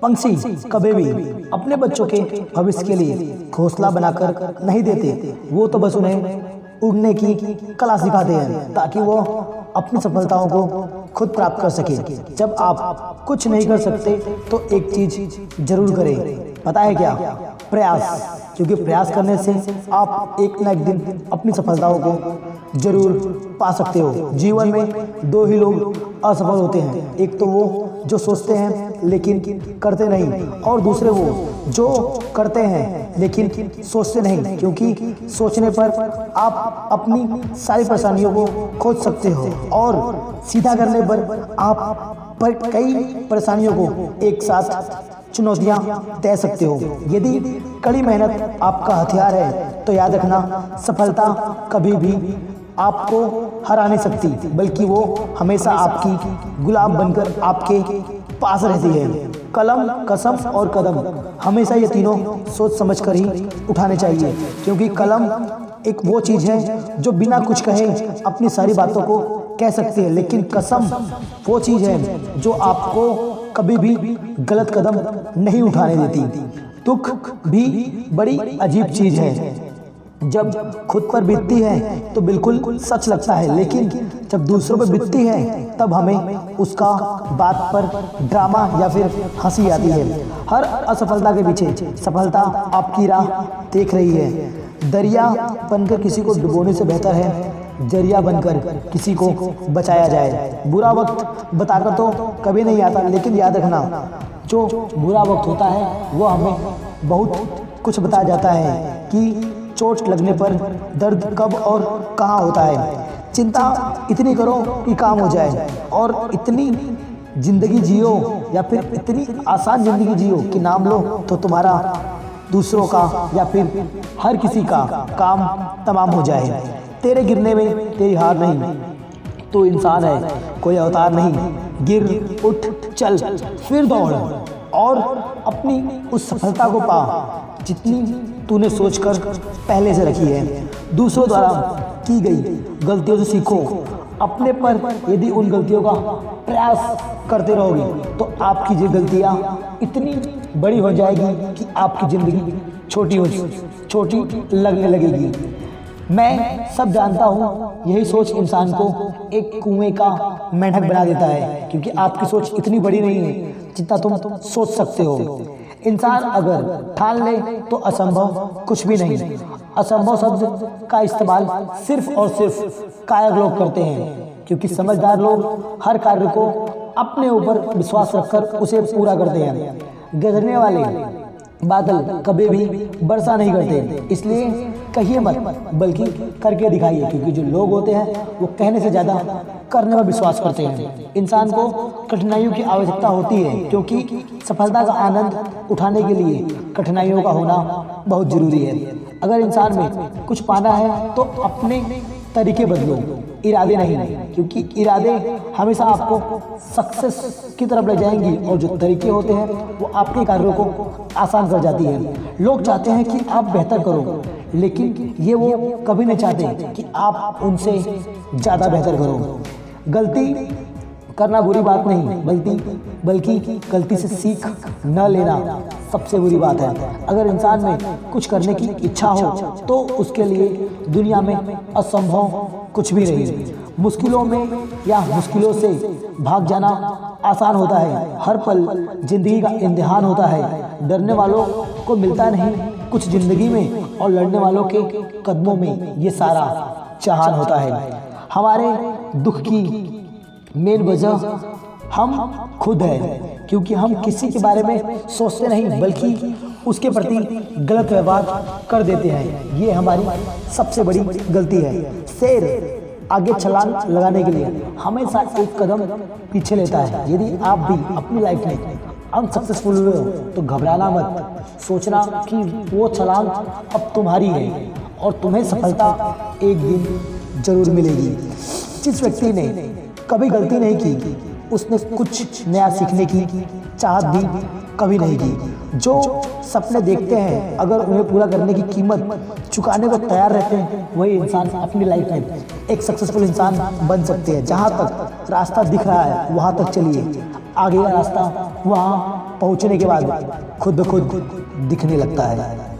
पंछी कभी भी अपने बच्चों के भविष्य के लिए घोंसला बनाकर नहीं देते, वो तो बस उन्हें उड़ने की कला सिखाते हैं ताकि वो अपनी सफलताओं को खुद प्राप्त कर सके। जब आप कुछ नहीं कर सकते तो एक चीज जरूर करें, पता है क्या? प्रयास। क्योंकि प्रयास करने से आप एक ना एक दिन अपनी सफलताओं को जरूर पा सकते हो। जीवन में दो ही लोग असफल होते हैं, एक तो वो जो सोचते हैं लेकिन करते नहीं, और दूसरे वो जो करते हैं लेकिन सोचते नहीं। क्योंकि सोचने पर आप अपनी सारी परेशानियों को खोज सकते हो और सीधा करने पर आप पर कई परेशानियों को एक साथ चुनौतियां दे सकते हो। यदि कड़ी मेहनत आपका हथियार है तो याद रखना, सफलता कभी भी आपको हरा नहीं सकती, बल्कि वो हमेशा आपकी गुलाम बनकर आपके पास रहती है। कलम, कसम और कदम, हमेशा ये तीनों सोच समझ कर ही उठाने चाहिए। क्योंकि कलम एक वो चीज़ है जो बिना कुछ कहे अपनी सारी बातों को कह सकती है, लेकिन कसम वो चीज़ है जो आपको कभी भी गलत कदम नहीं उठाने देती। दुख भी बड़ी अजीब चीज़ है, जब खुद पर बीतती है तो बिल्कुल सच लगता है, लेकिन जब दूसरों पर बीतती है तब हमें उसका बात पर ड्रामा या फिर हंसी आती है। हर असफलता के पीछे सफलता आपकी राह देख रही है। दरिया बनकर किसी को डुबोने से बेहतर है जरिया बनकर किसी को बचाया जाए। बुरा वक्त बताकर तो कभी नहीं आता, लेकिन याद रखना, जो बुरा वक्त होता है वो हमें बहुत कुछ बताया जाता है कि चोट लगने पर दर्द कब और कहाँ होता है। चिंता इतनी करो कि काम हो जाए, और इतनी जिंदगी जियो या फिर इतनी आसान जिंदगी जियो कि नाम लो तो तुम्हारा दूसरों का या फिर हर किसी का काम तमाम हो जाए। तेरे गिरने में तेरी हार नहीं, तो इंसान है, कोई अवतार नहीं। गिर उठ चल फिर दौड़ और अपनी उस सफलता को पा जितनी तूने सोचकर पहले से रखी है। दूसरों द्वारा की गई गलतियों से सीखो। अपने पर यदि उन गलतियों का प्रयास करते रहोगे तो आपकी ये गलतियाँ इतनी बड़ी हो जाएगी कि आपकी ज़िंदगी छोटी लगने लगेगी। मैं सब जानता हूँ, यही सोच इंसान को एक कुएं का मेंढक बना देता है, क्योंकि आपकी सोच इतनी बड़ी नहीं है जितना तुम सोच सकते हो। इंसान अगर ठान ले तो असंभव कुछ भी नहीं। असंभव शब्द का इस्तेमाल सिर्फ और सिर्फ कायर लोग करते हैं, क्योंकि समझदार लोग हर कार्य को अपने ऊपर विश्वास रखकर उसे पूरा करते हैं। गरजने वाले बादल कभी भी वर्षा नहीं करते, इसलिए कहिए मत बल्कि करके दिखाइए, क्योंकि जो लोग होते हैं वो कहने से ज़्यादा करने पर विश्वास करते हैं। इंसान को कठिनाइयों की आवश्यकता होती है, क्योंकि सफलता का आनंद उठाने के लिए कठिनाइयों का होना बहुत ज़रूरी है। अगर इंसान में कुछ पाना है तो अपने तरीके बदलो, इरादे नहीं, क्योंकि इरादे हमेशा आपको सक्सेस की तरफ ले जाएंगी, और जो तरीके होते हैं वो आपके कार्यों को आसान कर जाती है। लोग चाहते हैं कि आप बेहतर करो, लेकिन ये वो कभी नहीं चाहते कि आप उनसे ज़्यादा बेहतर करो। गलती करना बुरी बात नहीं, बल्कि गलती से सीख न लेना सबसे बुरी बात है। अगर इंसान में कुछ करने की इच्छा हो तो उसके लिए दुनिया में असंभव कुछ भी नहीं। मुश्किलों में या मुश्किलों से भाग जाना आसान होता है, हर पल जिंदगी का इम्तिहान होता है। डरने वालों को मिलता नहीं कुछ जिंदगी में, और लड़ने वालों के कदमों में ये सारा जहान होता है। हमारे दुख की मेन वजह हम खुद हैं, क्योंकि हम किसी के बारे में सोचते नहीं बल्कि उसके प्रति गलत व्यवहार कर देते हैं। ये हमारी सबसे बड़ी गलती है। शेर आगे छलांग लगाने के लिए हमेशा एक कदम पीछे लेता है। यदि आप भी अपनी लाइफ में अनसक्सेसफुल हुए हो तो घबराना मत, सोचना कि वो छलांग अब तुम्हारी है और तुम्हें सफलता एक दिन जरूर मिलेगी। जिस व्यक्ति ने कभी गलती नहीं की उसने कुछ नया सीखने की चाहत भी कभी नहीं की। जो सपने देखते हैं अगर उन्हें पूरा करने की कीमत चुकाने को तैयार रहते हैं, वही इंसान अपनी लाइफ में एक सक्सेसफुल इंसान बन सकते हैं। जहाँ तक रास्ता दिख रहा है वहाँ तक चलिए, आगे का रास्ता वहाँ पहुंचने के बाद खुद ब खुद दिखने लगता है।